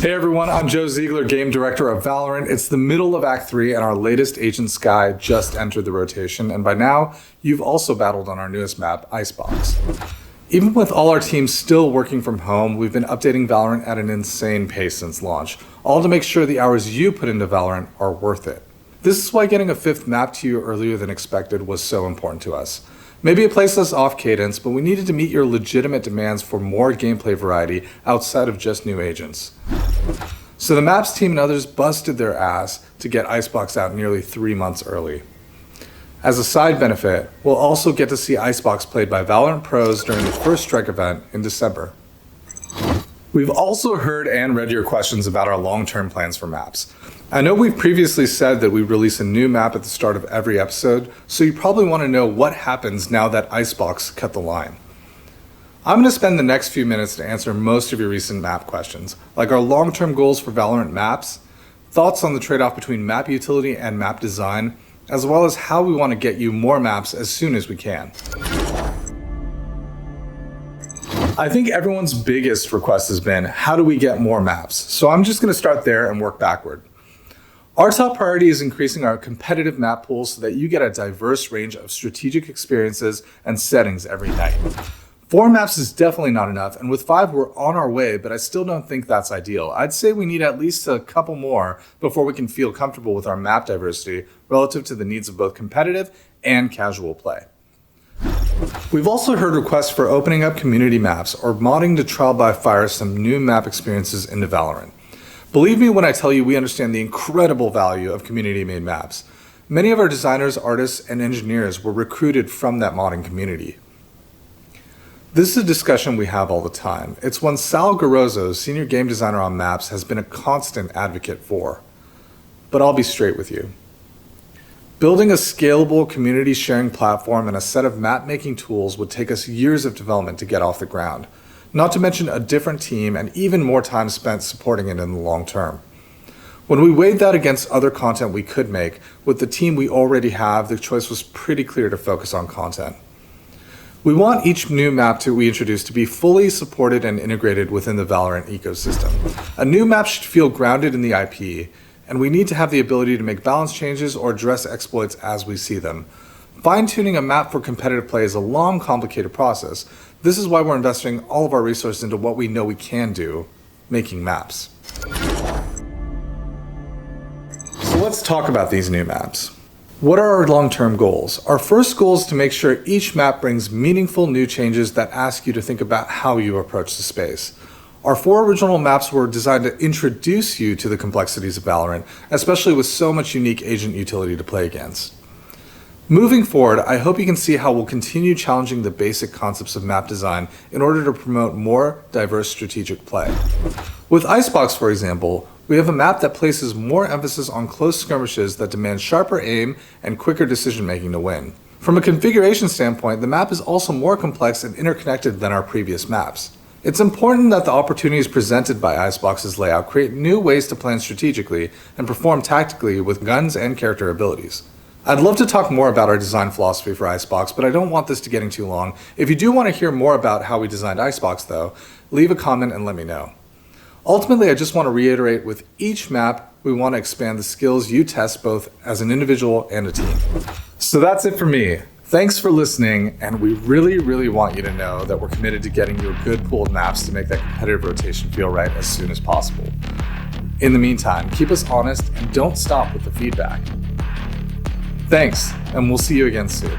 Hey everyone, I'm Joe Ziegler, Game Director of VALORANT. It's the middle of Act 3 and our latest Agent Sky just entered the rotation, and by now, you've also battled on our newest map, Icebox. Even with all our teams still working from home, we've been updating VALORANT at an insane pace since launch, all to make sure the hours you put into VALORANT are worth it. This is why getting a fifth map to you earlier than expected was so important to us. Maybe it placed us off cadence, but we needed to meet your legitimate demands for more gameplay variety outside of just new agents. So the maps team and others busted their ass to get Icebox out nearly 3 months early. As a side benefit, we'll also get to see Icebox played by VALORANT pros during the first strike event in December. We've also heard and read your questions about our long-term plans for maps. I know we've previously said that we release a new map at the start of every episode, so you probably want to know what happens now that Icebox cut the line. I'm going to spend the next few minutes to answer most of your recent map questions, like our long-term goals for VALORANT maps, thoughts on the trade-off between map utility and map design, as well as how we want to get you more maps as soon as we can. I think everyone's biggest request has been, how do we get more maps? So I'm just going to start there and work backward. Our top priority is increasing our competitive map pool so that you get a diverse range of strategic experiences and settings every night. 4 maps is definitely not enough, and with 5 we're on our way, but I still don't think that's ideal. I'd say we need at least a couple more before we can feel comfortable with our map diversity relative to the needs of both competitive and casual play. We've also heard requests for opening up community maps or modding to trial by fire some new map experiences into VALORANT. Believe me when I tell you we understand the incredible value of community-made maps. Many of our designers, artists, and engineers were recruited from that modding community. This is a discussion we have all the time. It's one Sal Garozzo, senior game designer on maps, has been a constant advocate for. But I'll be straight with you. Building a scalable community sharing platform and a set of map-making tools would take us years of development to get off the ground. Not to mention a different team and even more time spent supporting it in the long term. When we weighed that against other content we could make, with the team we already have, the choice was pretty clear to focus on content. We want each new map we introduce to be fully supported and integrated within the VALORANT ecosystem. A new map should feel grounded in the IP, and we need to have the ability to make balance changes or address exploits as we see them. Fine-tuning a map for competitive play is a long, complicated process. This is why we're investing all of our resources into what we know we can do, making maps. So let's talk about these new maps. What are our long-term goals? Our first goal is to make sure each map brings meaningful new changes that ask you to think about how you approach the space. Our 4 original maps were designed to introduce you to the complexities of VALORANT, especially with so much unique agent utility to play against. Moving forward, I hope you can see how we'll continue challenging the basic concepts of map design in order to promote more diverse strategic play. With Icebox, for example, we have a map that places more emphasis on close skirmishes that demand sharper aim and quicker decision-making to win. From a configuration standpoint, the map is also more complex and interconnected than our previous maps. It's important that the opportunities presented by Icebox's layout create new ways to plan strategically and perform tactically with guns and character abilities. I'd love to talk more about our design philosophy for Icebox, but I don't want this to getting too long. If you do want to hear more about how we designed Icebox though, leave a comment and let me know. Ultimately, I just want to reiterate, with each map, we want to expand the skills you test both as an individual and a team. So that's it for me. Thanks for listening, and we really want you to know that we're committed to getting you a good pool of maps to make that competitive rotation feel right as soon as possible. In the meantime, keep us honest and don't stop with the feedback. Thanks, and we'll see you again soon.